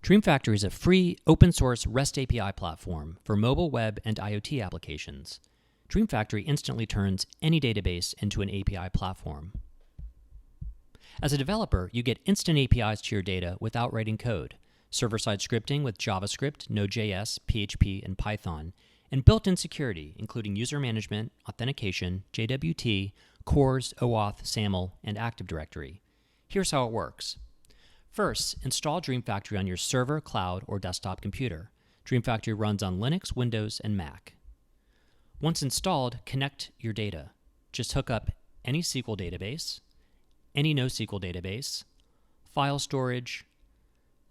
DreamFactory is a free, open-source REST API platform for mobile, web, and IoT applications. DreamFactory instantly turns any database into an API platform. As a developer, you get instant APIs to your data without writing code, server-side scripting with JavaScript, Node.js, PHP, and Python, and built-in security, including user management, authentication, JWT, CORS, OAuth, SAML, and Active Directory. Here's how it works. First, install DreamFactory on your server, cloud, or desktop computer. DreamFactory runs on Linux, Windows, and Mac. Once installed, connect your data. Just hook up any SQL database, any NoSQL database, file storage,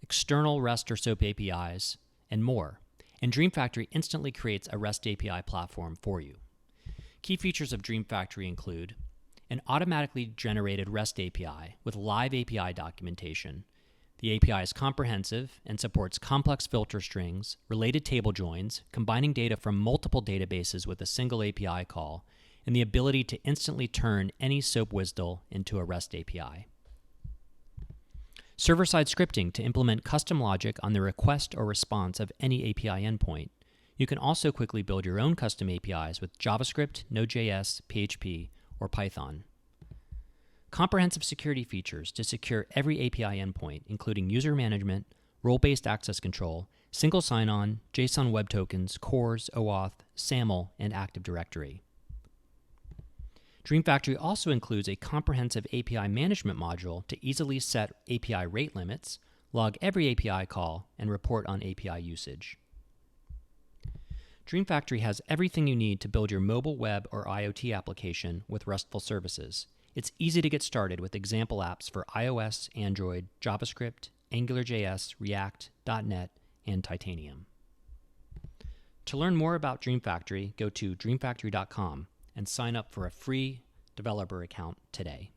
external REST or SOAP APIs, and more. And DreamFactory instantly creates a REST API platform for you. Key features of DreamFactory include an automatically generated REST API with live API documentation. The API is comprehensive and supports complex filter strings, related table joins, combining data from multiple databases with a single API call, and the ability to instantly turn any SOAP WSDL into a REST API. Server-side scripting to implement custom logic on the request or response of any API endpoint. You can also quickly build your own custom APIs with JavaScript, Node.js, PHP, or Python. Comprehensive security features to secure every API endpoint, including user management, role-based access control, single sign-on, JSON Web Tokens, CORS, OAuth, SAML, and Active Directory. DreamFactory also includes a comprehensive API management module to easily set API rate limits, log every API call, and report on API usage. DreamFactory has everything you need to build your mobile, web, or IoT application with RESTful services. It's easy to get started with example apps for iOS, Android, JavaScript, AngularJS, React, .NET, and Titanium. To learn more about DreamFactory, go to dreamfactory.com and sign up for a free developer account today.